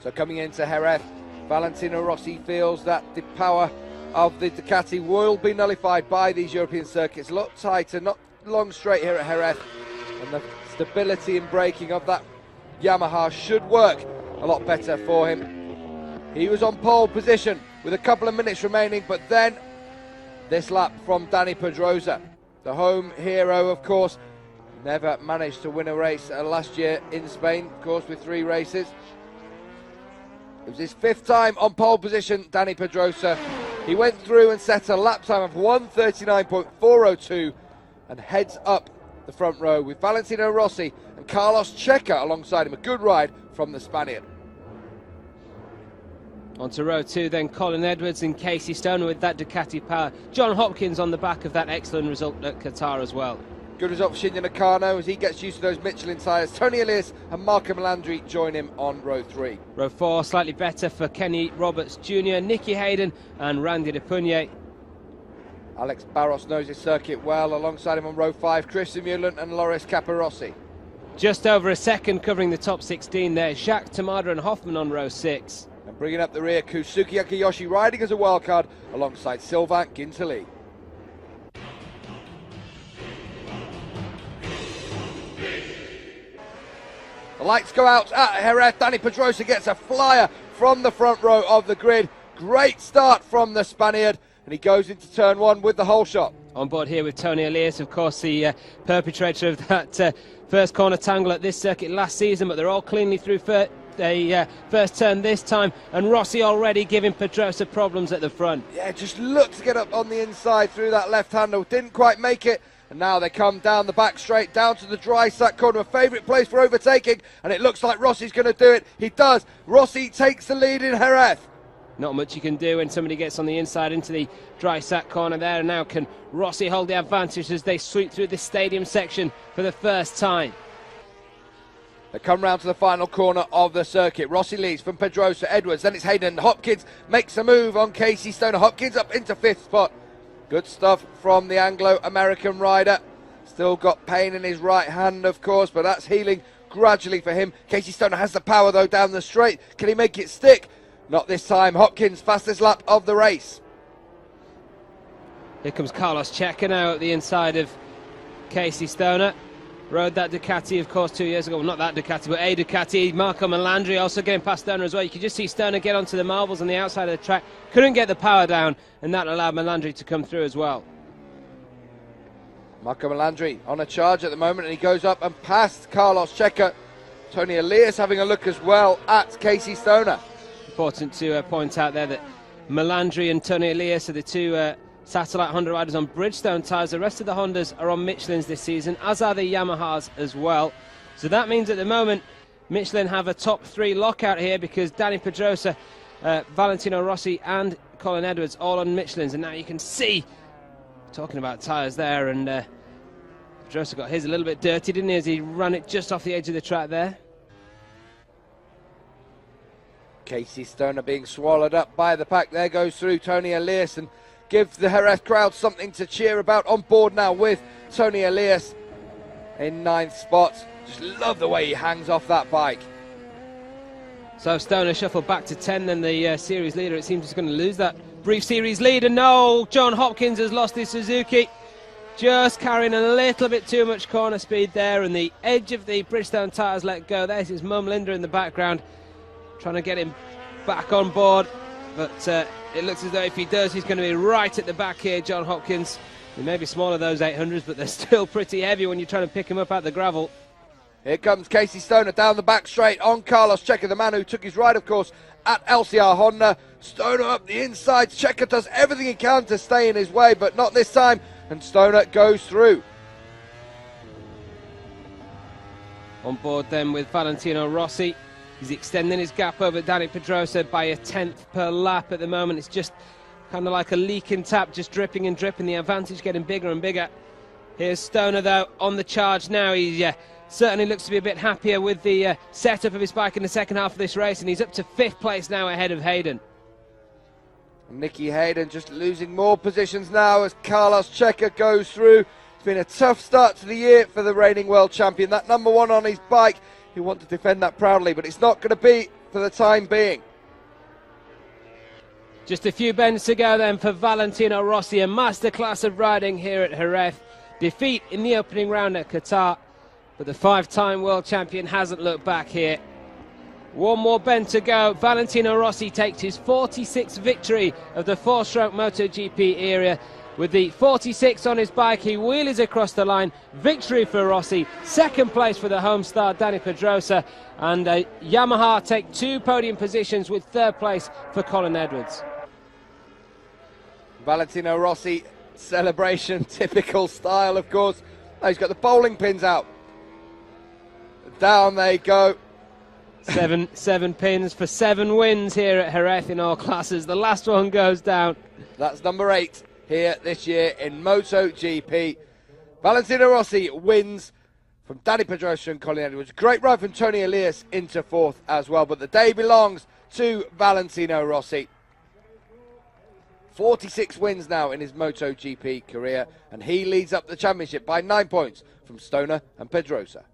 So coming into Jerez, Valentino Rossi feels that the power of the Ducati will be nullified by these European circuits. A lot tighter, not long straight here at Jerez, and the stability in braking of that Yamaha should work a lot better for him. He was on pole position with a couple of minutes remaining, but then this lap from Dani Pedrosa, the home hero, of course, never managed to win a race last year in Spain, of course, with 3 races. It was his 5th time on pole position, Dani Pedrosa. He went through and set a lap time of 1:39.402 and heads up the front row with Valentino Rossi and Carlos Checa alongside him. A good ride from the Spaniard. On to row 2 then, Colin Edwards and Casey Stoner with that Ducati power. John Hopkins on the back of that excellent result at Qatar as well. Good result for Shinya Nakano as he gets used to those Michelin tyres. Tony Elias and Marco Melandri join him on row 3. Row 4 slightly better for Kenny Roberts Jr., Nicky Hayden and Randy De Pugny. Alex Barros knows his circuit well. Alongside him on row 5, Christian Mullen and Loris Capirossi. Just over a second covering the top 16 there. Jacques Tamada and Hoffman on row 6. And bringing up the rear, Kusuke Akiyoshi riding as a wildcard alongside Sylvain Guintoli. The lights go out at Jerez. Dani Pedrosa gets a flyer from the front row of the grid. Great start from the Spaniard, and he goes into turn 1 with the whole shot. On board here with Tony Elias, of course, the perpetrator of that first corner tangle at this circuit last season, but they're all cleanly through the first turn this time, and Rossi already giving Pedrosa problems at the front. Yeah, just looked to get up on the inside through that left handle, didn't quite make it, and now they come down the back straight, down to the dry sack corner, a favourite place for overtaking, and it looks like Rossi's going to do it. He does. Rossi takes the lead in Jerez. Not much you can do when somebody gets on the inside into the dry sack corner there, and now can Rossi hold the advantage as they sweep through this stadium section for the first time. They come round to the final corner of the circuit. Rossi leads from Pedrosa, Edwards, then it's Hayden. Hopkins makes a move on Casey Stoner. Hopkins up into 5th spot. Good stuff from the Anglo-American rider. Still got pain in his right hand, of course, but that's healing gradually for him. Casey Stoner has the power, though, down the straight. Can he make it stick? Not this time. Hopkins, fastest lap of the race. Here comes Carlos Checa now at the inside of Casey Stoner. Rode that Ducati, of course, 2 years ago. Well, not that Ducati, but a Ducati. Marco Melandri also getting past Stoner as well. You could just see Stoner get onto the marbles on the outside of the track. Couldn't get the power down, and that allowed Melandri to come through as well. Marco Melandri on a charge at the moment, and he goes up and past Carlos Checa. Tony Elias having a look as well at Casey Stoner. Important to point out there that Melandri and Tony Elias are the two satellite Honda riders on Bridgestone tyres. The rest of the Hondas are on Michelins this season, as are the Yamahas as well. So that means at the moment Michelin have a top 3 lockout here, because Dani Pedrosa, Valentino Rossi and Colin Edwards all on Michelins. And now you can see, talking about tyres there, and Pedrosa got his a little bit dirty, didn't he, as he ran it just off the edge of the track there. Casey Stoner being swallowed up by the pack. There goes through Tony Elias, and give the Jerez crowd something to cheer about. On board now with Tony Elias in 9th spot. Just love the way he hangs off that bike. So Stoner shuffled back to 10, then the series leader, it seems, is going to lose that brief series lead. And no, John Hopkins has lost his Suzuki. Just carrying a little bit too much corner speed there, and the edge of the Bridgestone tyres let go. There's his mum Linda in the background, trying to get him back on board, but it looks as though if he does, he's going to be right at the back here, John Hopkins. They may be smaller, those 800s, but they're still pretty heavy when you're trying to pick him up out the gravel. Here comes Casey Stoner down the back straight on Carlos Checa, the man who took his ride, of course, at LCR Honda. Stoner up the inside. Checa does everything he can to stay in his way, but not this time, and Stoner goes through. On board then with Valentino Rossi. He's extending his gap over Dani Pedrosa by a 10th per lap at the moment. It's just kind of like a leaking tap, just dripping and dripping. The advantage getting bigger and bigger. Here's Stoner, though, on the charge now. He certainly looks to be a bit happier with the setup of his bike in the second half of this race, and he's up to 5th place now ahead of Hayden. Nicky Hayden just losing more positions now as Carlos Checa goes through. It's been a tough start to the year for the reigning world champion. That number 1 on his bike, he wants to defend that proudly, but it's not going to be for the time being. Just a few bends to go then for Valentino Rossi, a masterclass of riding here at Jerez. Defeat in the opening round at Qatar, but the 5-time world champion hasn't looked back here. One more bend to go. Valentino Rossi takes his 46th victory of the 4-stroke MotoGP era. With the 46 on his bike, he wheelies across the line. Victory for Rossi. Second place for the home star, Dani Pedrosa. And Yamaha take 2 podium positions with 3rd place for Colin Edwards. Valentino Rossi celebration, typical style, of course. Oh, he's got the bowling pins out. Down they go. Seven pins for 7 wins here at Jerez in all classes. The last one goes down. That's number 8 here this year in MotoGP. Valentino Rossi wins from Dani Pedrosa and Colin Edwards. Great ride from Tony Elias into 4th as well, but the day belongs to Valentino Rossi. 46 wins now in his MotoGP career, and he leads up the championship by 9 points from Stoner and Pedrosa.